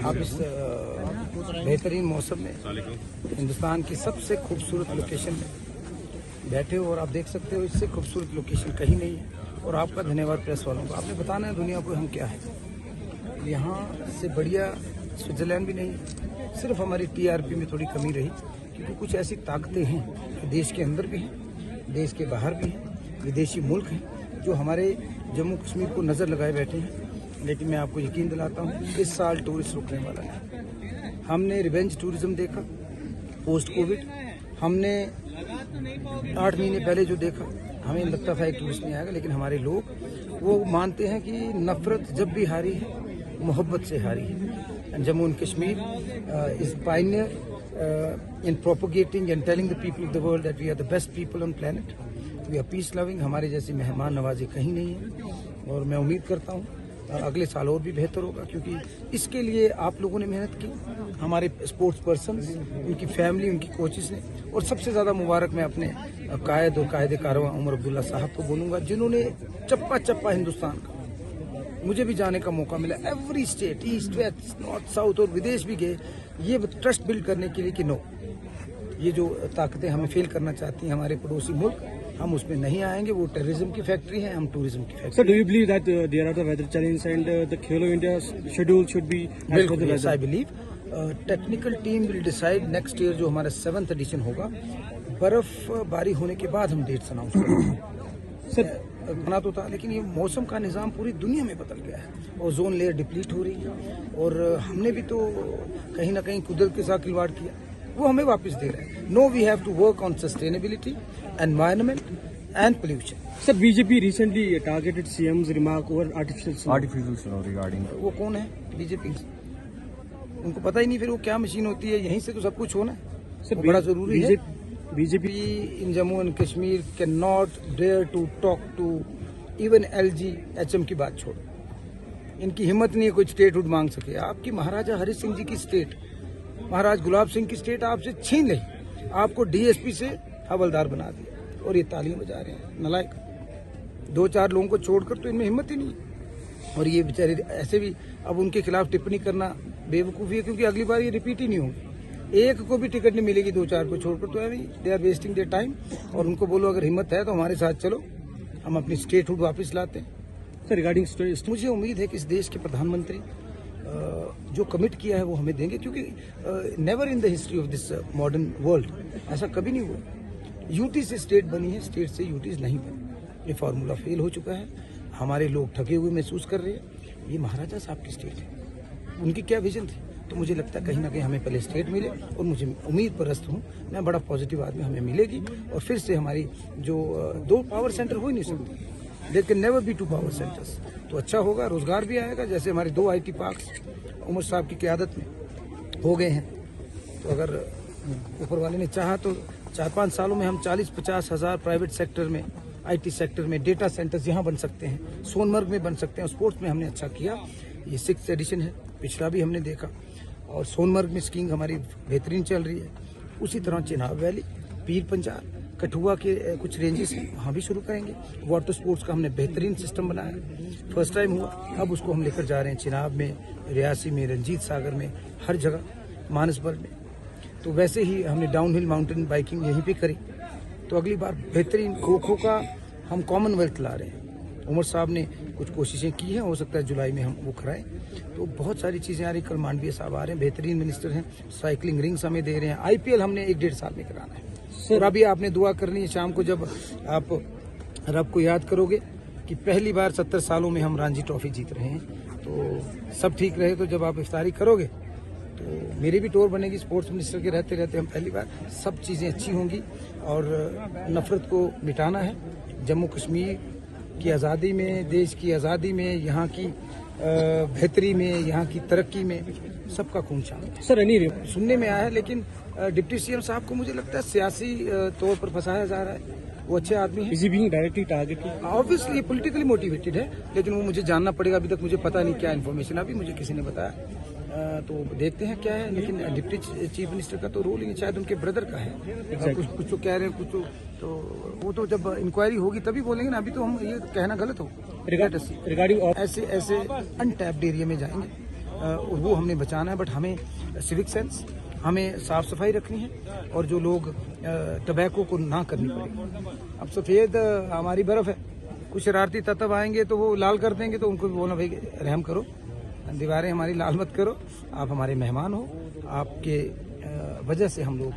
आप इस बेहतरीन मौसम में हिंदुस्तान की सबसे खूबसूरत लोकेशन में बैठे हो और आप देख सकते हो इससे खूबसूरत लोकेशन कहीं नहीं है। और आपका धन्यवाद प्रेस वालों को, आपने बताना है दुनिया को हम क्या है। यहाँ से बढ़िया स्विट्जरलैंड भी नहीं, सिर्फ हमारी टीआरपी में थोड़ी कमी रही क्योंकि कुछ ऐसी ताकतें हैं देश के अंदर भी हैं, देश के बाहर भी हैं, विदेशी मुल्क हैं जो हमारे जम्मू कश्मीर को नज़र लगाए बैठे हैं। लेकिन मैं आपको यकीन दिलाता हूँ इस साल टूरिस्ट रुकने वाला है। हमने रिवेंज टूरिज्म देखा पोस्ट कोविड, हमने 8 महीने पहले जो देखा हमें लगता था एक टूरिस्ट नहीं आएगा, लेकिन हमारे लोग वो मानते हैं कि नफरत जब भी हारी है मोहब्बत से हारी है। Jammu and Kashmir is pioneer in propagating and telling the people of the world that we are the best people on planet, we are peace loving. हमारे जैसी मेहमान नवाजी कहीं नहीं है और मैं उम्मीद करता हूँ अगले साल और भी बेहतर होगा क्योंकि इसके लिए आप लोगों ने मेहनत की, हमारे स्पोर्ट्स पर्सन, उनकी फैमिली, उनकी कोचेस ने। और सबसे ज़्यादा मुबारक मैं अपने कायद और कायदे कारवां उमर अब्दुल्ला साहब को बोलूँगा जिन्होंने चप्पा चप्पा हिंदुस्तान का, मुझे भी जाने का मौका मिला, every state, east west north south, और विदेश भी गए ये ट्रस्ट बिल्ड करने के लिए कि नो, ये जो ताकतें हमें फेल करना चाहती हैं हमारे पड़ोसी मुल्क, हम उसमें नहीं आएंगे। वो टेररिज्म की फैक्ट्री है, हम टूरिज्म की factory. Sir, do you believe that there are the weather challenge and the Khelo India schedule should be as per the weather? I believe technical team will decide next year जो हमारा 7th addition होगा, बर्फबारी होने के बाद हम dates announce करेंगे। Sir बना तो था लेकिन ये मौसम का निज़ाम पूरी दुनिया में बदल गया है, ओजोन लेयर डिप्लीट हो रही है और हमने भी तो कहीं ना कहीं कुदरत के साथ खिलवाड़ किया, वो हमें वापस दे रहे हैं। No, we have to work on sustainability, environment and pollution. Sir, BJP recently targeted CMs remark over artificial snow regarding. वो कौन है बीजेपी? उनको पता ही नहीं फिर वो क्या मशीन होती है, यहीं से तो सब कुछ होना है। सर बड़ा जरूरी है। BJP in Jammu and Kashmir can not dare to talk to even LG HM की बात छोड़ो, इनकी हिम्मत नहीं है कोई स्टेटहुड मांग सके। आपकी महाराजा हरि सिंह जी की स्टेट, महाराज गुलाब सिंह की स्टेट आपसे छीन ली, आपको DSP से हवलदार बना दिया और ये तालियां बजा रहे हैं नलायक। 2-4 लोगों को छोड़कर तो इनमें हिम्मत ही नहीं है। और ये बेचारे ऐसे भी अब उनके खिलाफ टिप्पणी करना बेवकूफ़ी है क्योंकि अगली बार ये रिपीट ही नहीं होगी। एक को भी टिकट नहीं मिलेगी 2-4 को छोड़कर, तो अभी they are wasting their time. और उनको बोलो अगर हिम्मत है तो हमारे साथ चलो, हम अपनी स्टेटहुड वापस लाते हैं। सर रिगार्डिंग मुझे उम्मीद है कि इस देश के प्रधानमंत्री जो कमिट किया है वो हमें देंगे क्योंकि never in the history of this modern world ऐसा कभी नहीं हुआ। यूटी से स्टेट बनी है, स्टेट से यूटीज नहीं बनी। ये फार्मूला फेल हो चुका है, हमारे लोग ठगे हुए महसूस कर रहे हैं। ये महाराजा साहब की स्टेट है, उनकी क्या विजन थी? तो मुझे लगता है कहीं ना कहीं हमें पहले स्टेट मिले और मुझे उम्मीद परस्त हूँ, मैं बड़ा पॉजिटिव आदमी, हमें मिलेगी और फिर से हमारी जो 2 पावर सेंटर हो ही नहीं सकते, there can never be 2 power centres. तो अच्छा होगा, रोजगार भी आएगा। जैसे हमारे 2 IT पार्क्स उमर साहब की क़यादत में हो गए हैं, तो अगर ऊपर वाले ने चाहा तो 4-5 सालों में हम 40-50 हज़ार प्राइवेट सेक्टर में, IT सेक्टर में डेटा सेंटर्स यहाँ बन सकते हैं, सोनमर्ग में बन सकते हैं। स्पोर्ट्स में हमने अच्छा किया, ये 6th एडिशन है, पिछला भी हमने देखा। और सोनमर्ग में स्कीइंग हमारी बेहतरीन चल रही है। उसी तरह चिनाब वैली, पीर पंचाल, कठुआ के कुछ रेंजेस हैं वहाँ भी शुरू करेंगे। वाटर स्पोर्ट्स का हमने बेहतरीन सिस्टम बनाया, फर्स्ट टाइम हुआ, अब उसको हम लेकर जा रहे हैं चिनाब में, रियासी में, रंजीत सागर में, हर जगह, मानसबल में। तो वैसे ही हमने डाउनहिल माउंटेन बाइकिंग यहीं पे करी। तो अगली बार बेहतरीन खो का हम कॉमनवेल्थ ला रहे हैं। उमर साहब ने कुछ कोशिशें की हैं, हो सकता है जुलाई में हम वो कराएं। तो बहुत सारी चीज़ें आ रही, कल मांडविया साहब आ रहे हैं, बेहतरीन मिनिस्टर हैं, साइकिलिंग रिंग्स हमें दे रहे हैं। IPL हमने 1-1.5 साल में कराना है। और अभी आपने दुआ करनी है शाम को जब आप रब को याद करोगे कि पहली बार 70 सालों में हम रणजी ट्रॉफी जीत रहे हैं। तो सब ठीक रहे तो जब आप इफ्तारी करोगे तो मेरी भी टूर बनेगी, स्पोर्ट्स मिनिस्टर के रहते रहते हम पहली बार, सब चीज़ें अच्छी होंगी और नफरत को मिटाना है। जम्मू कश्मीर की आज़ादी में, देश की आज़ादी में, यहाँ की बेहतरी में, यहाँ की तरक्की में सबका खून शामिल। सर सुनने में आया है, लेकिन डिप्टी CM साहब को मुझे लगता है सियासी तौर पर फंसाया जा रहा है। वो अच्छे आदमी हैं, इसी being directly targeted, obviously politically motivated है, लेकिन वो मुझे जानना पड़ेगा। अभी तक मुझे पता नहीं क्या इन्फॉर्मेशन, अभी मुझे किसी ने बताया, तो देखते हैं क्या है। लेकिन डिप्टी चीफ मिनिस्टर का तो रोल ही शायद उनके ब्रदर का है। कुछ तो कह रहे हैं, कुछ तो वो तो जब इंक्वायरी होगी तभी बोलेंगे ना, अभी तो हम ये कहना गलत हो। रिगार्डिंग ऐसे अनटैप्ड एरिया में जाएंगे वो हमने बचाना है। बट हमें सिविक सेंस, हमें साफ सफाई रखनी है और जो लोग टबैको को ना करनी पड़ेगी। अब सफ़ेद हमारी बर्फ है, कुछ शरारती तत्व आएंगे तो वो लाल कर देंगे, तो उनको भी बोलना भाई रहम करो, दीवारें हमारी लाल मत करो, आप हमारे मेहमान हो, आपके वजह से हम लोग